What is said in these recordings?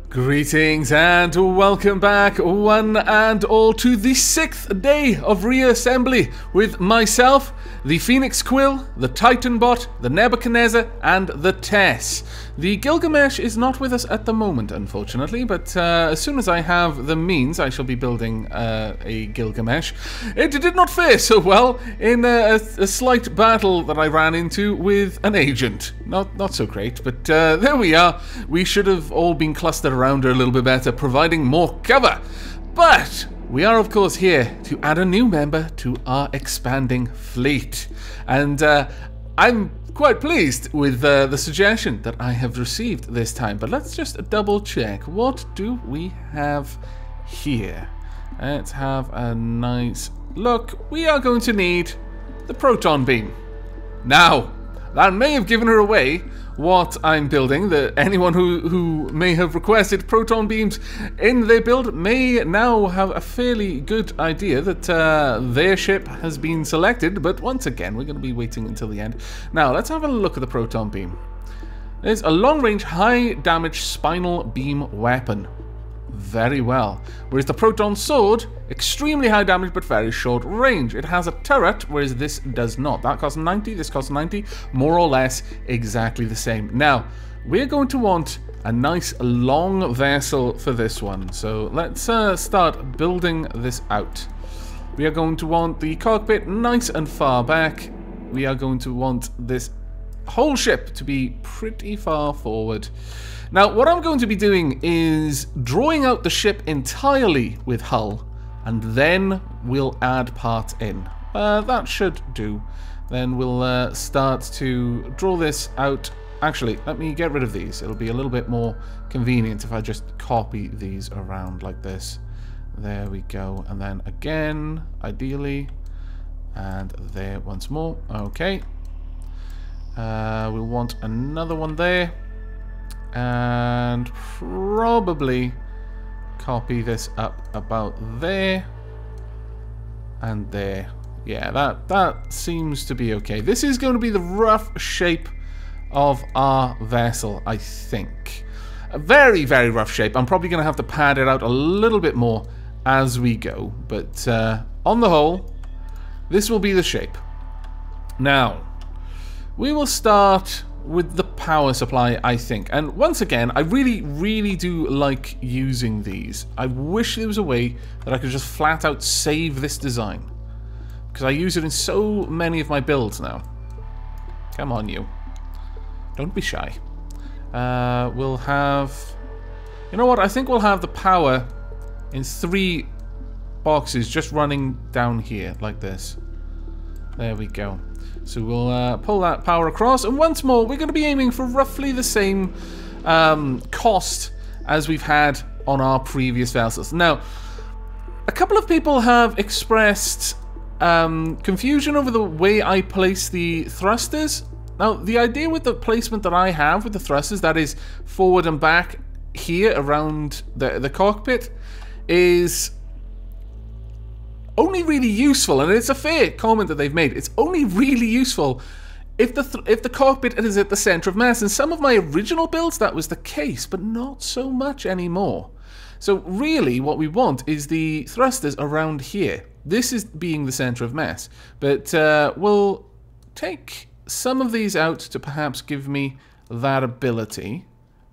Greetings and welcome back, one and all, to the 6th day of Reassembly with myself, the Phoenix Quill, the Titanbot, the Nebuchadnezzar, and the Tess. The Gilgamesh is not with us at the moment, unfortunately, but as soon as I have the means, I shall be building a Gilgamesh. It did not fare so well in a slight battle that I ran into with an agent. Not so great, but there we are. We should have all been clustered around her a little bit better, providing more cover. But we are, of course, here to add a new member to our expanding fleet. And I'm quite pleased with the suggestion that I have received this time. But let's just double check. What do we have here? Let's have a nice look. We are going to need the Proton Beam. Now, that may have given her away what I'm building. That anyone who may have requested proton beams in their build may now have a fairly good idea that their ship has been selected. But once again, we're going to be waiting until the end. Now, let's have a look at the proton beam. There's a long-range, high-damage spinal beam weapon. Very well. Whereas the Proton Sword, extremely high damage but very short range. It has a turret, whereas this does not. That costs 90, this costs 90, more or less exactly the same. Now, we're going to want a nice long vessel for this one. So let's start building this out. We are going to want the cockpit nice and far back. We are going to want this whole ship to be pretty far forward. Now, what I'm going to be doing is drawing out the ship entirely with hull, and then we'll add parts in. That should do. Then we'll start to draw this out. Actually, let me get rid of these. It'll be a little bit more convenient if I just copy these around like this. There we go. And then again, ideally, and there once more. Okay. We'll want another one there. And probably copy this up about there and there. Yeah, that seems to be okay. This is going to be the rough shape of our vessel, I think. A very, very rough shape. I'm probably going to have to pad it out a little bit more as we go. But on the whole, this will be the shape. Now, we will start with the power supply, I think. And once again, I really, really do like using these. I wish there was a way that I could just flat out save this design, because I use it in so many of my builds now. Come on, you. Don't be shy. We'll have... You know what? I think we'll have the power in 3 boxes just running down here, like this. There we go. So we'll pull that power across, and once more, we're going to be aiming for roughly the same cost as we've had on our previous vessels. Now, a couple of people have expressed confusion over the way I place the thrusters. Now, the idea with the placement that I have with the thrusters, that is forward and back here around the cockpit, is only really useful, and it's a fair comment that they've made. It's only really useful if the cockpit is at the center of mass. In some of my original builds, that was the case, but not so much anymore. So really, what we want is the thrusters around here. This is being the center of mass, but we'll take some of these out to perhaps give me that ability.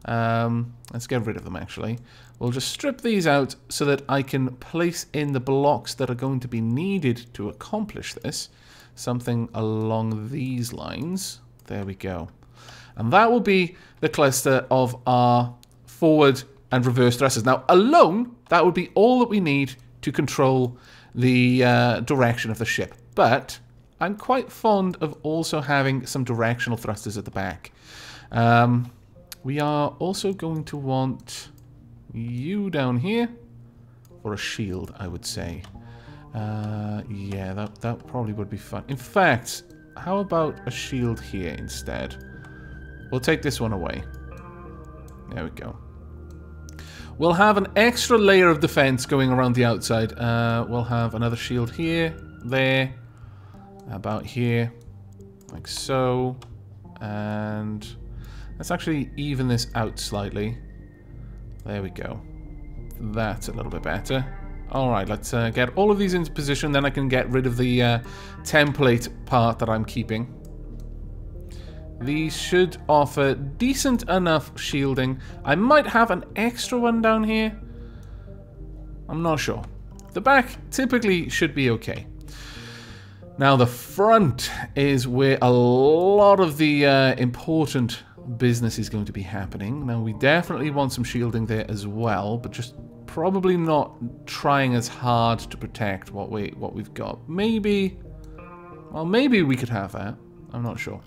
Let's get rid of them, actually. We'll just strip these out so that I can place in the blocks that are going to be needed to accomplish this. Something along these lines. There we go. And that will be the cluster of our forward and reverse thrusters. Now, alone, that would be all that we need to control the direction of the ship. But I'm quite fond of also having some directional thrusters at the back. We are also going to want you down here for a shield, I would say. Yeah, that probably would be fun. In fact, how about a shield here instead? We'll take this one away. There we go. We'll have an extra layer of defense going around the outside. We'll have another shield here, there, about here, like so, and let's actually even this out slightly. There we go. That's a little bit better. Alright, let's get all of these into position, then I can get rid of the template part that I'm keeping. These should offer decent enough shielding. I might have an extra one down here. I'm not sure. The back typically should be okay. Now the front is where a lot of the important business is going to be happening. Now we definitely want some shielding there as well, but just probably not trying as hard to protect what we've got. Maybe, well, maybe we could have that. I'm not sure.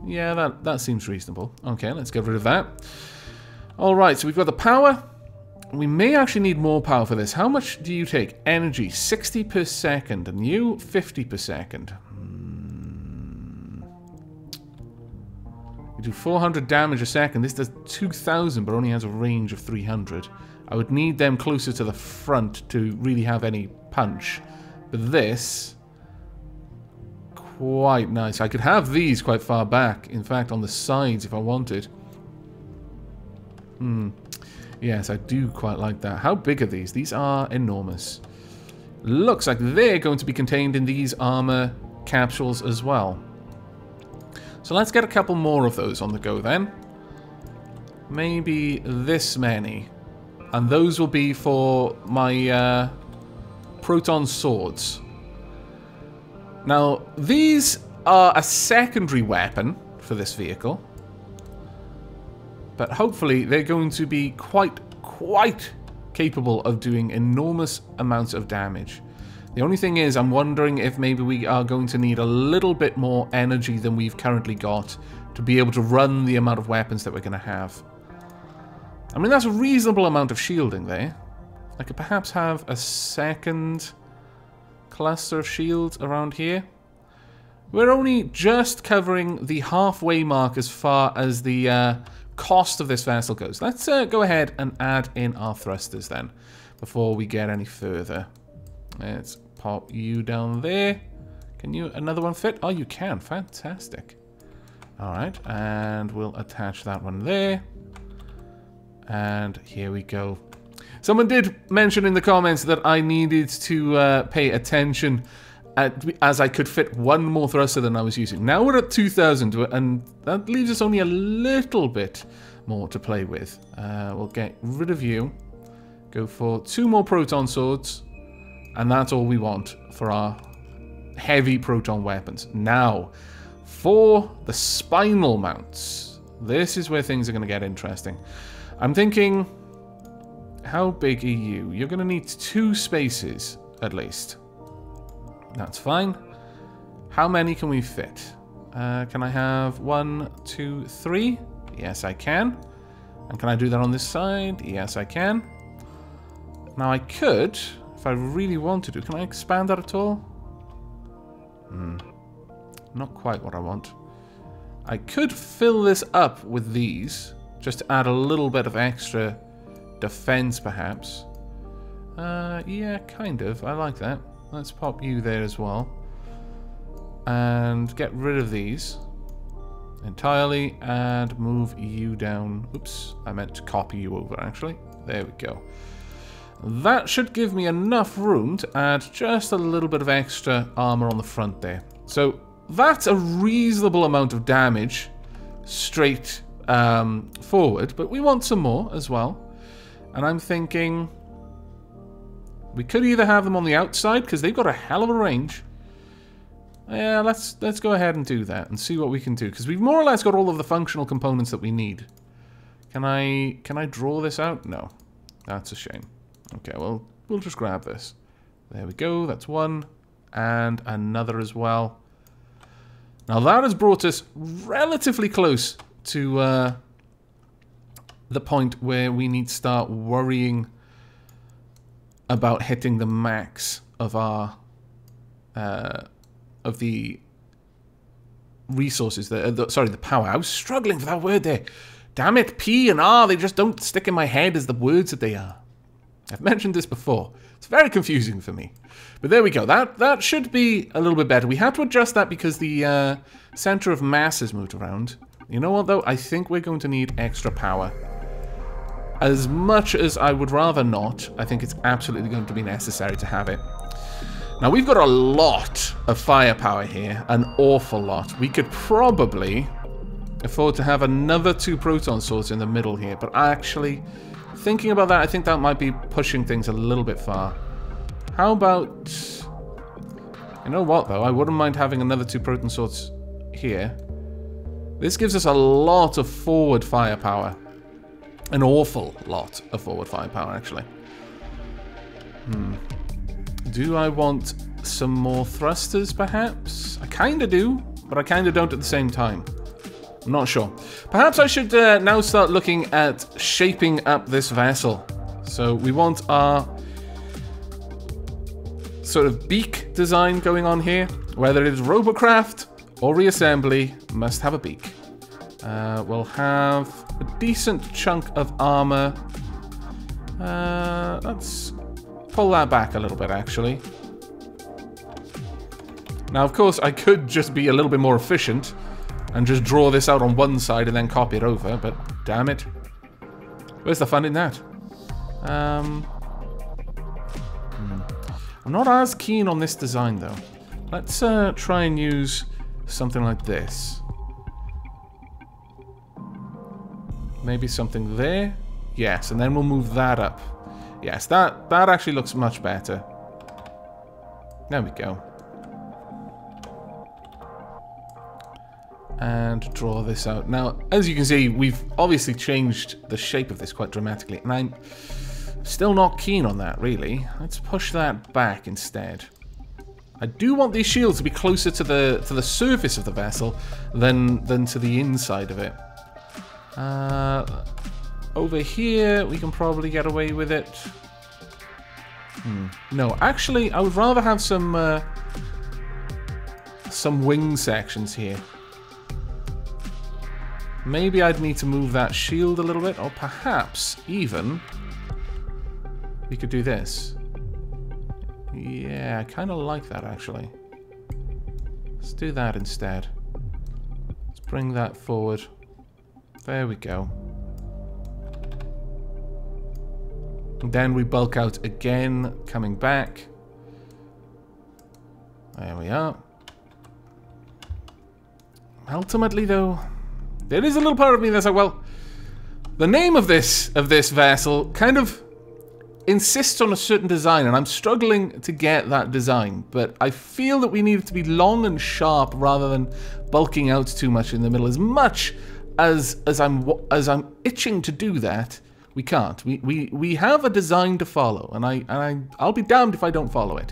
Yeah, that seems reasonable. Okay, let's get rid of that. Alright, so we've got the power. We may actually need more power for this. How much do you take? Energy, 60 per second, and you, 50 per second. You do 400 damage a second. This does 2,000, but only has a range of 300. I would need them closer to the front to really have any punch. But this... quite nice. I could have these quite far back. In fact, on the sides if I wanted. Yes, I do quite like that. How big are these? These are enormous. Looks like they're going to be contained in these armor capsules as well. So let's get a couple more of those on the go then. Maybe this many. And those will be for my Proton Swords. Now, these are a secondary weapon for this vehicle. But hopefully they're going to be quite capable of doing enormous amounts of damage. The only thing is, I'm wondering if maybe we are going to need a little bit more energy than we've currently got to be able to run the amount of weapons that we're going to have. I mean, that's a reasonable amount of shielding there. I could perhaps have a second cluster of shields around here. We're only just covering the halfway mark as far as the cost of this vessel goes. Let's go ahead and add in our thrusters then, before we get any further. Let's pop you down there. Can you, another one fit? Oh, you can. Fantastic. Alright, and we'll attach that one there. And here we go. Someone did mention in the comments that I needed to pay attention as I could fit one more thruster than I was using. Now we're at 2,000, and that leaves us only a little bit more to play with. We'll get rid of you. Go for 2 more Proton Swords. And that's all we want for our heavy proton weapons. Now, for the Spinal Mounts. This is where things are going to get interesting. I'm thinking, how big are you? You're going to need 2 spaces, at least. That's fine. How many can we fit? Can I have 1, 2, 3? Yes, I can. And can I do that on this side? Yes, I can. Now, I could... if I really want to, can I expand that at all? Not quite what I want. I could fill this up with these, just to add a little bit of extra defense, perhaps. Yeah, kind of. I like that. Let's pop you there as well. And get rid of these entirely, and move you down. Oops, I meant to copy you over, actually. There we go. That should give me enough room to add just a little bit of extra armor on the front there. So that's a reasonable amount of damage straight forward, but we want some more as well. And I'm thinking we could either have them on the outside, because they've got a hell of a range. Yeah, let's go ahead and do that and see what we can do, because we've more or less got all of the functional components that we need. Can I draw this out? No. That's a shame. Okay, well, we'll just grab this. There we go, that's one. And another as well. Now that has brought us relatively close to the point where we need to start worrying about hitting the max of our... of the resources, sorry, the power. I was struggling for that word there. Damn it, P and R, they just don't stick in my head as the words that they are. I've mentioned this before. It's very confusing for me. But there we go. That should be a little bit better. We had to adjust that because the center of mass has moved around. You know what, though? I think we're going to need extra power. as much as I would rather not, I think it's absolutely going to be necessary to have it. Now, we've got a lot of firepower here, an awful lot. We could probably afford to have another 2 Proton Swords in the middle here, but actually, thinking about that, I think that might be pushing things a little bit far. How about... You know what, though? I wouldn't mind having another 2 Proton Swords here. This gives us a lot of forward firepower. An awful lot of forward firepower, actually. Do I want some more thrusters, perhaps? I kind of do, but I kind of don't at the same time. I'm not sure. Perhaps I should now start looking at shaping up this vessel. So we want our sort of beak design going on here. Whether it is Robocraft or Reassembly, must have a beak. We'll have a decent chunk of armor. Let's pull that back a little bit, actually. Now, of course, I could just be a little bit more efficient and just draw this out on one side and then copy it over, but damn it. Where's the fun in that? I'm not as keen on this design, though. Let's try and use something like this. Maybe something there? Yes, and then we'll move that up. Yes, that actually looks much better. There we go. And draw this out. Now, as you can see, we've obviously changed the shape of this quite dramatically, and I'm still not keen on that, really. Let's push that back instead. I do want these shields to be closer to the surface of the vessel than to the inside of it. Over here, we can probably get away with it. No, actually, I would rather have some wing sections here. Maybe I'd need to move that shield a little bit, or perhaps even we could do this. Yeah, I kind of like that, actually. Let's do that instead. Let's bring that forward. There we go. And then we bulk out again, coming back. There we are. Ultimately, though, there is a little part of me that's like, well, the name of this vessel kind of insists on a certain design, and I'm struggling to get that design. But I feel that we need it to be long and sharp rather than bulking out too much in the middle. As much as I'm itching to do that, we can't. We have a design to follow, and I'll be damned if I don't follow it.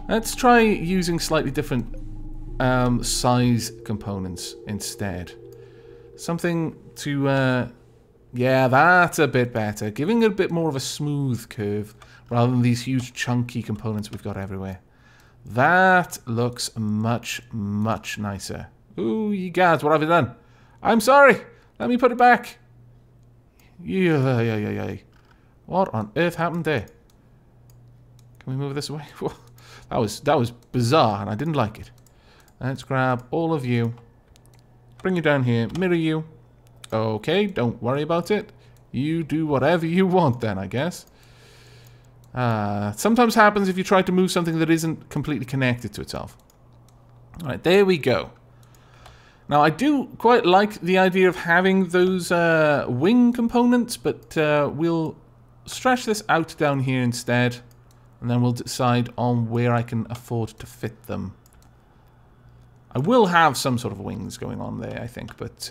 Let's try using slightly different size components instead. Something to yeah, that's a bit better. Giving it a bit more of a smooth curve rather than these huge chunky components we've got everywhere. That looks much, much nicer. Ooh, ye gods, what have I done? I'm sorry. Let me put it back. Yeah. What on earth happened there? Can we move this away? That was bizarre, and I didn't like it. Let's grab all of you. Bring you down here. Mirror you. Okay, don't worry about it. You do whatever you want then, I guess. Sometimes happens if you try to move something that isn't completely connected to itself. Alright, there we go. Now, I do quite like the idea of having those wing components, but we'll stretch this out down here instead, and then we'll decide on where I can afford to fit them. I will have some sort of wings going on there, I think, but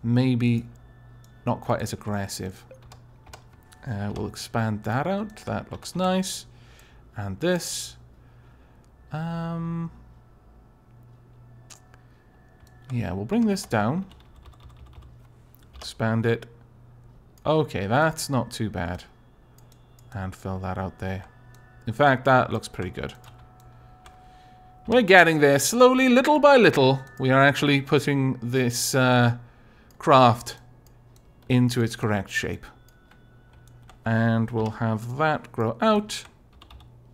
maybe not quite as aggressive. We'll expand that out. That looks nice. And this. Yeah, we'll bring this down. Expand it. Okay, that's not too bad. And fill that out there. In fact, that looks pretty good. We're getting there. Slowly, little by little, we are actually putting this craft into its correct shape. And we'll have that grow out.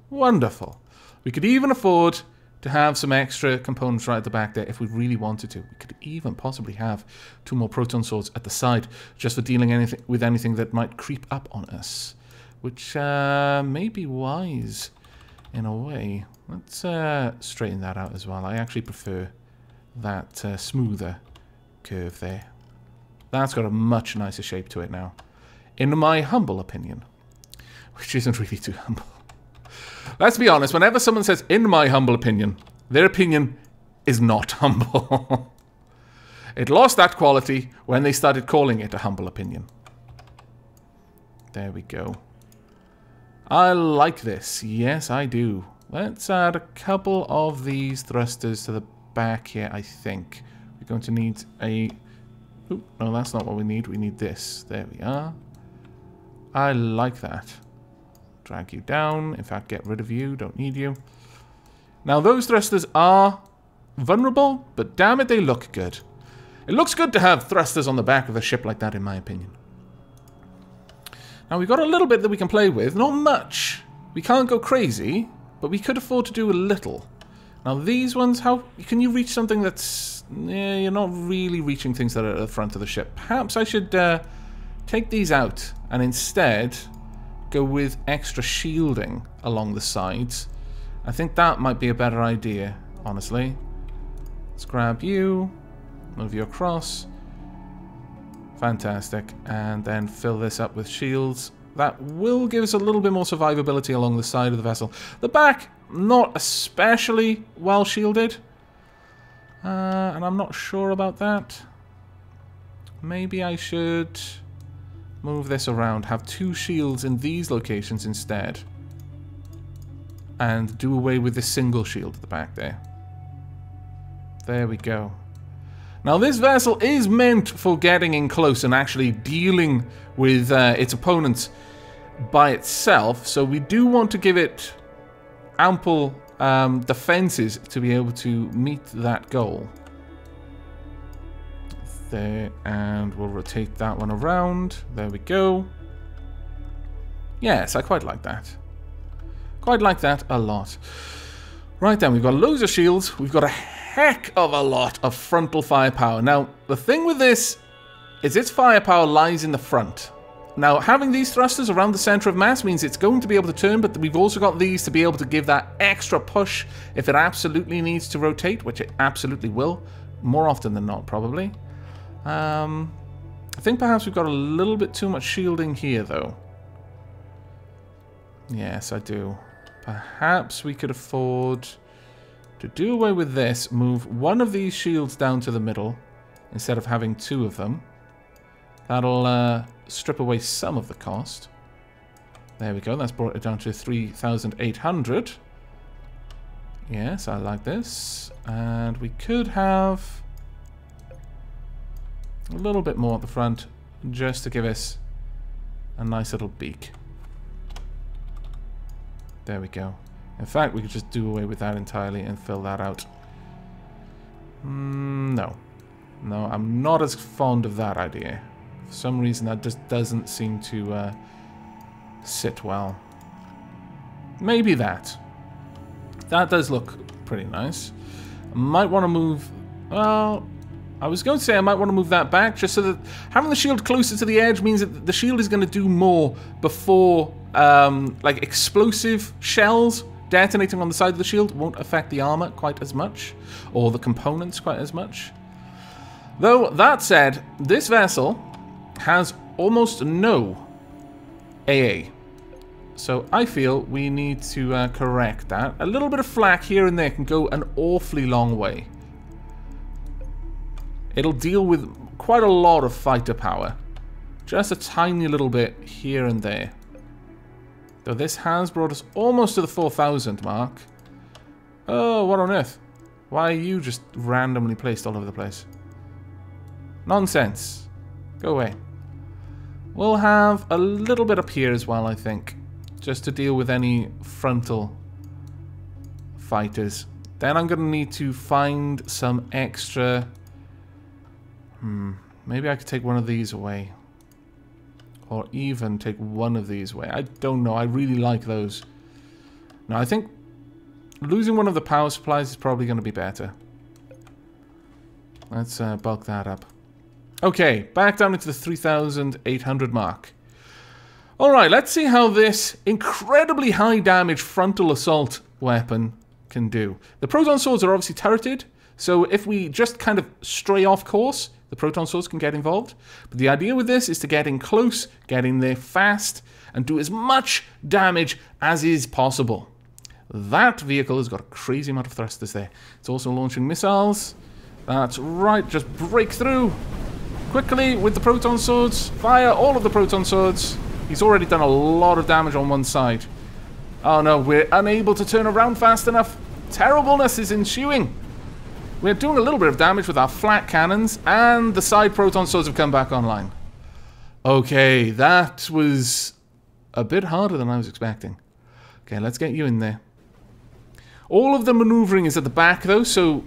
Wonderful. We could even afford to have some extra components right at the back there if we really wanted to. We could even possibly have 2 more Proton Swords at the side just for dealing with anything that might creep up on us. Which may be wise in a way. Let's straighten that out as well. I actually prefer that smoother curve there. That's got a much nicer shape to it now. In my humble opinion. Which isn't really too humble. Let's be honest, whenever someone says, in my humble opinion, their opinion is not humble. It lost that quality when they started calling it a humble opinion. There we go. I like this. Yes, I do. Let's add a couple of these thrusters to the back here, I think. We're going to need a... Ooh, no, that's not what we need. We need this. There we are. I like that. Drag you down. In fact, get rid of you. Don't need you. Now, those thrusters are vulnerable, but damn it, they look good. It looks good to have thrusters on the back of a ship like that, in my opinion. Now, we've got a little bit that we can play with. Not much. We can't go crazy, but we could afford to do a little. Now, these ones, how can you reach something that's... you're not really reaching things that are at the front of the ship. Perhaps I should take these out and instead go with extra shielding along the sides. I think that might be a better idea, honestly. Let's grab you, move you across. Fantastic. And then fill this up with shields. That will give us a little bit more survivability along the side of the vessel. The back, not especially well shielded. And I'm not sure about that. Maybe I should move this around. Have 2 shields in these locations instead. And do away with the single shield at the back there. There we go. Now, this vessel is meant for getting in close and actually dealing with its opponents by itself. So we do want to give it ample defenses to be able to meet that goal. There, and we'll rotate that one around. There we go. Yes, I quite like that. Quite like that a lot. Right then, we've got loads of shields. We've got a heck of a lot of frontal firepower. Now, the thing with this is its firepower lies in the front. Now, having these thrusters around the center of mass means it's going to be able to turn, but we've also got these to be able to give that extra push if it absolutely needs to rotate, which it absolutely will. More often than not, probably. I think perhaps we've got a little bit too much shielding here, though. Yes, I do. Perhaps we could afford to do away with this, move one of these shields down to the middle instead of having 2 of them. That'll strip away some of the cost. There we go. That's brought it down to 3,800. Yes, I like this. And we could have a little bit more at the front just to give us a nice little beak. There we go. In fact, we could just do away with that entirely and fill that out. No. No, I'm not as fond of that idea. For some reason, that just doesn't seem to sit well. Maybe that. That does look pretty nice. I might want to move... Well, I was going to say I might want to move that back just so that having the shield closer to the edge means that the shield is going to do more before, like, explosive shells detonating on the side of the shield won't affect the armor quite as much, or the components quite as much. Though, that said, this vessel has almost no AA. So I feel we need to correct that. A little bit of flak here and there can go an awfully long way. It'll deal with quite a lot of fighter power. Just a tiny little bit here and there. Though this has brought us almost to the 4,000 mark. Oh, what on earth? Why are you just randomly placed all over the place? Nonsense. Go away. We'll have a little bit up here as well, I think. Just to deal with any frontal fighters. Then I'm going to need to find some extra... Maybe I could take one of these away. Or even take one of these away. I don't know. I really like those. Now, I think losing one of the power supplies is probably going to be better. Let's bulk that up. Okay, back down into the 3,800 mark. Alright, let's see how this incredibly high damage frontal assault weapon can do. The Proton Swords are obviously turreted, so if we just kind of stray off course, the Proton Swords can get involved. But the idea with this is to get in close, get in there fast, and do as much damage as is possible. That vehicle has got a crazy amount of thrusters there. It's also launching missiles. That's right, just break through quickly with the Proton Swords. Fire all of the Proton Swords. He's already done a lot of damage on one side. Oh no, we're unable to turn around fast enough. Terribleness is ensuing. We're doing a little bit of damage with our flat cannons, and the side Proton Swords have come back online. Okay, that was a bit harder than I was expecting. Okay, let's get you in there. All of the maneuvering is at the back though, so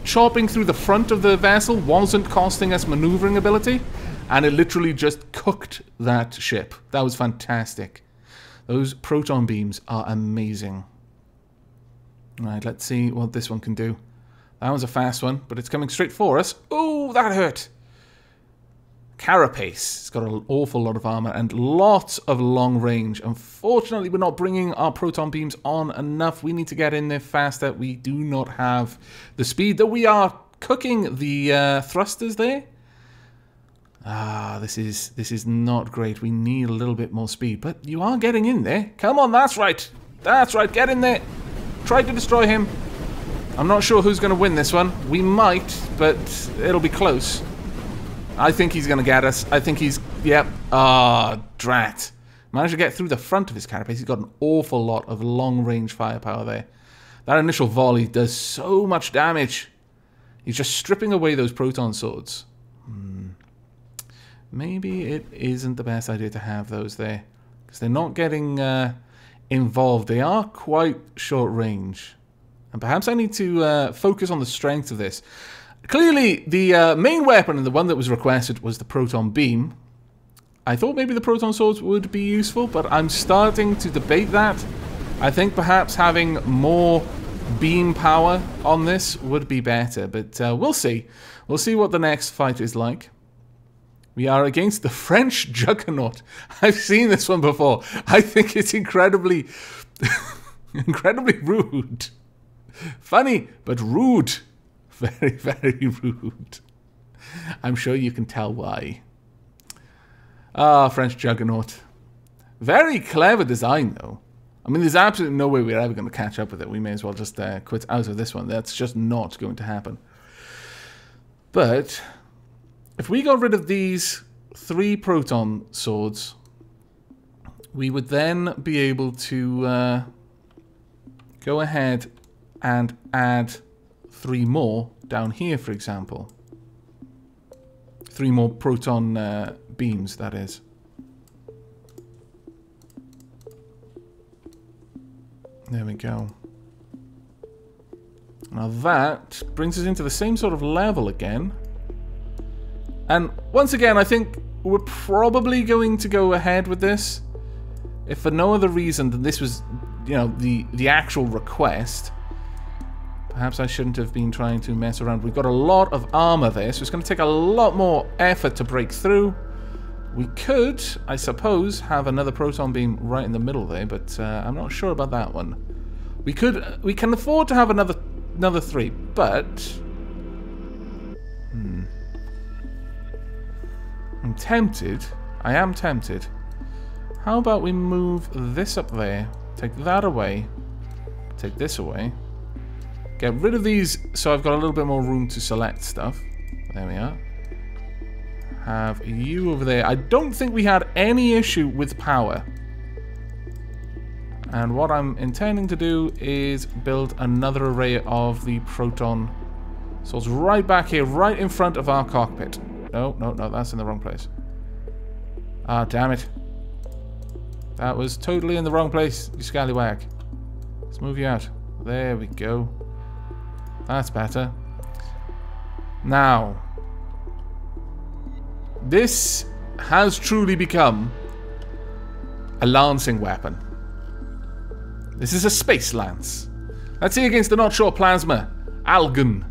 chopping through the front of the vessel wasn't costing us maneuvering ability, and it literally just cooked that ship. That was fantastic. Those proton beams are amazing. Alright, let's see what this one can do. That was a fast one, but it's coming straight for us. Oh, that hurt! Carapace. It's got an awful lot of armor and lots of long range. Unfortunately, we're not bringing our proton beams on enough. We need to get in there faster. We do not have the speed that we are cooking the thrusters there. Ah, this is not great. We need a little bit more speed, but you are getting in there. Come on, that's right. That's right, get in there. Try to destroy him. I'm not sure who's going to win this one. We might, but it'll be close. I think he's going to get us. I think he's... Yep. Ah, drat. Managed to get through the front of his carapace. He's got an awful lot of long-range firepower there. That initial volley does so much damage. He's just stripping away those proton swords. Maybe it isn't the best idea to have those there, because they're not getting involved. They are quite short range. And perhaps I need to focus on the strength of this. Clearly, the main weapon and the one that was requested was the Proton Beam. I thought maybe the Proton Swords would be useful, but I'm starting to debate that. I think perhaps having more beam power on this would be better, but we'll see. We'll see what the next fight is like. We are against the French Juggernaut. I've seen this one before. I think it's incredibly, incredibly rude. Funny, but rude. Very, very rude. I'm sure you can tell why. Ah, French Juggernaut. Very clever design, though. I mean, there's absolutely no way we're ever going to catch up with it. We may as well just quit out of this one. That's just not going to happen. But if we got rid of these 3 Proton Swords, we would then be able to go ahead and add 3 more down here, for example. 3 more proton beams, that is. There we go. Now that brings us into the same sort of level again. And once again, I think we're probably going to go ahead with this. If for no other reason than this was, you know, the actual request. Perhaps I shouldn't have been trying to mess around. We've got a lot of armor there, so it's going to take a lot more effort to break through. We could, I suppose, have another proton beam right in the middle there, but I'm not sure about that one. We can afford to have another 3, but I'm tempted. I am tempted. How about we move this up there, take that away, take this away. Get rid of these so I've got a little bit more room to select stuff. There we are. Have you over there. I don't think we had any issue with power. And what I'm intending to do is build another array of the Proton Swords right back here, right in front of our cockpit. No, that's in the wrong place. Ah, damn it. That was totally in the wrong place, you scallywag. Let's move you out. There we go. That's better. Now, this has truly become a lancing weapon. This is a space lance. Let's see against the not short plasma. Algun.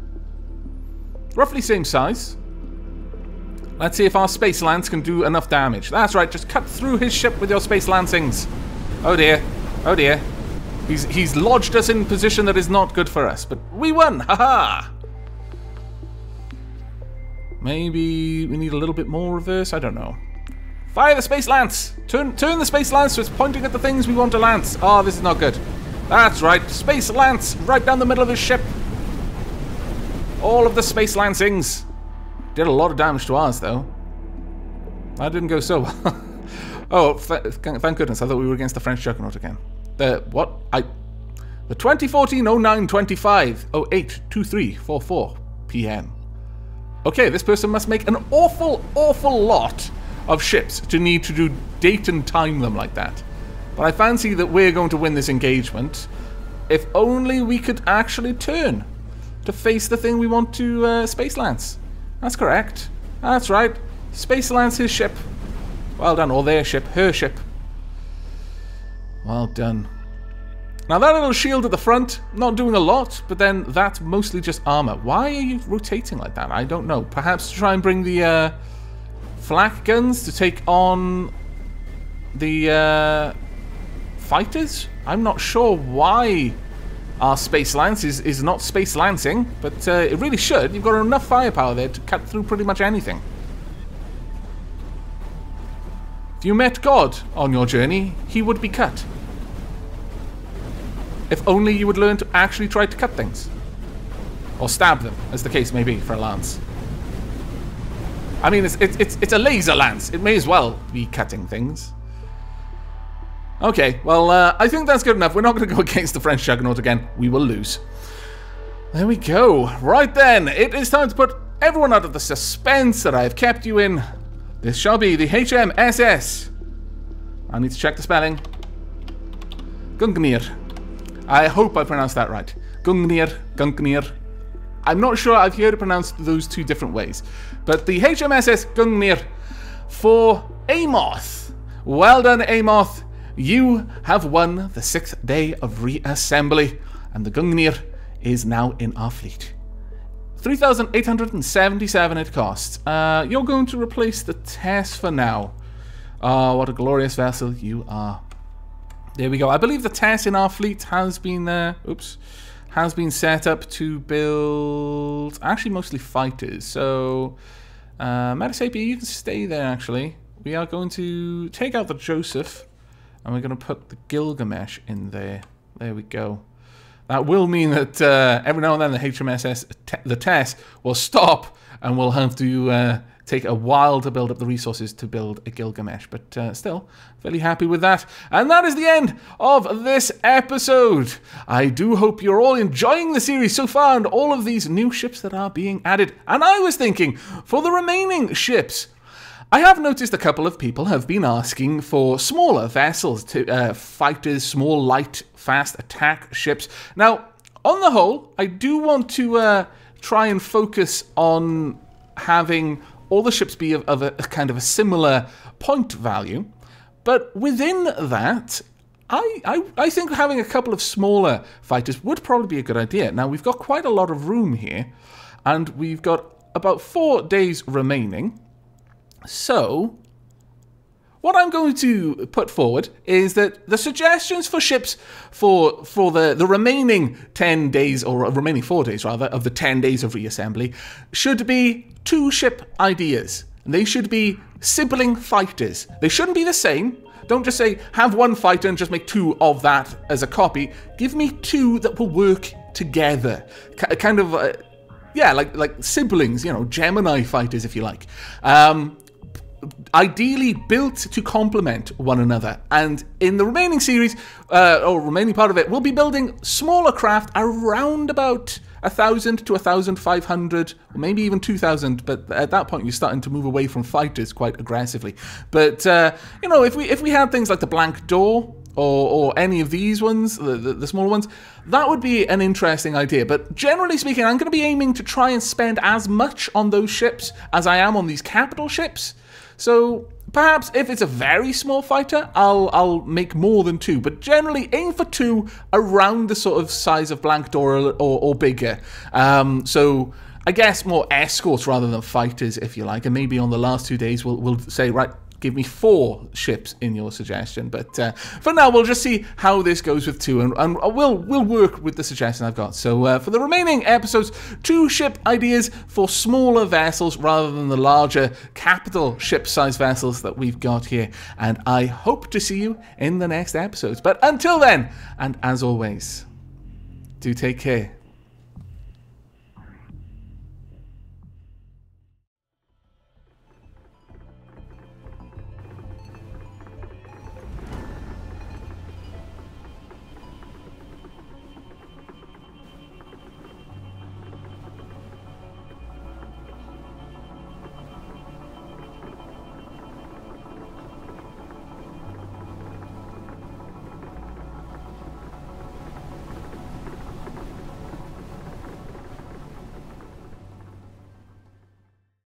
Roughly same size. Let's see if our Space Lance can do enough damage. That's right, just cut through his ship with your Space Lancings. Oh dear. Oh dear. He's lodged us in a position that is not good for us. But we won! Haha! Maybe we need a little bit more reverse? I don't know. Fire the Space Lance! Turn the Space Lance so it's pointing at the things we want to lance. Oh, this is not good. That's right. Space Lance right down the middle of his ship. All of the Space Lancings. Did a lot of damage to ours, though. That didn't go so well. Oh, thank goodness. I thought we were against the French Juggernaut again. The 2014-09-25-08-23-44 PM. Okay, this person must make an awful lot of ships to need to do date and time them like that. But I fancy that we're going to win this engagement if only we could actually turn to face the thing we want to Space Lance. That's correct. That's right. Space Lance his ship. Well done. Or their ship. Her ship. Well done. Now that little shield at the front, not doing a lot, but then that's mostly just armor. Why are you rotating like that? I don't know. Perhaps to try and bring the flak guns to take on the fighters? I'm not sure why our Space Lance is not Space Lancing, but it really should. You've got enough firepower there to cut through pretty much anything. If you met God on your journey, he would be cut. If only you would learn to actually try to cut things. Or stab them, as the case may be for a lance. I mean, it's a laser lance. It may as well be cutting things. Okay, well, I think that's good enough. We're not going to go against the French Juggernaut again. We will lose. There we go. Right then, it is time to put everyone out of the suspense that I have kept you in. This shall be the HMSS. I need to check the spelling. Gungnir. I hope I pronounced that right. Gungnir. I'm not sure I've heard it pronounced those two different ways. But the HMSS Gungnir for Amoth. Well done, Amoth. You have won the 6th day of reassembly. And the Gungnir is now in our fleet. 3,877 it costs. You're going to replace the Tess for now. Oh, what a glorious vessel you are. There we go. I believe the Tess in our fleet has been has been set up to build actually mostly fighters. So Metasapia, you can stay there actually. We are going to take out the Joseph and we're going to put the Gilgamesh in there. There we go. That will mean that every now and then the HMSS, the Tess, will stop and we'll have to take a while to build up the resources to build a Gilgamesh. But still, fairly happy with that. And that is the end of this episode. I do hope you're all enjoying the series so far and all of these new ships that are being added. And I was thinking, for the remaining ships, I have noticed a couple of people have been asking for smaller vessels, to fighters, small, light, fast attack ships. Now, on the whole, I do want to try and focus on having all the ships be of a kind of a similar point value. But within that, I think having a couple of smaller fighters would probably be a good idea. Now, we've got quite a lot of room here, and we've got about 4 days remaining. So, what I'm going to put forward is that the suggestions for ships for the remaining 10 days, or remaining 4 days rather, of the 10 days of reassembly, should be 2 ship ideas. They should be sibling fighters. They shouldn't be the same. Don't just say, have 1 fighter and just make 2 of that as a copy. Give me 2 that will work together. Kind of, yeah, like siblings, you know, Gemini fighters, if you like. Ideally built to complement one another, and in the remaining series, or remaining part of it, we'll be building smaller craft around about 1,000 to 1,500, or maybe even 2,000. But at that point, you're starting to move away from fighters quite aggressively. But you know, if we had things like the Blank Door or any of these ones, the smaller ones, that would be an interesting idea. But generally speaking, I'm going to be aiming to try and spend as much on those ships as I am on these capital ships. So Perhaps if it's a very small fighter, I'll make more than 2, but generally aim for 2 around the sort of size of Blank Door or bigger. So I guess more escorts rather than fighters, if you like, and maybe on the last 2 days we'll say, right, give me 4 ships in your suggestion. But for now, we'll just see how this goes with 2, and we'll work with the suggestion I've got. So for the remaining episodes, 2 ship ideas for smaller vessels rather than the larger capital ship-sized vessels that we've got here. And I hope to see you in the next episodes. But until then, and as always, do take care.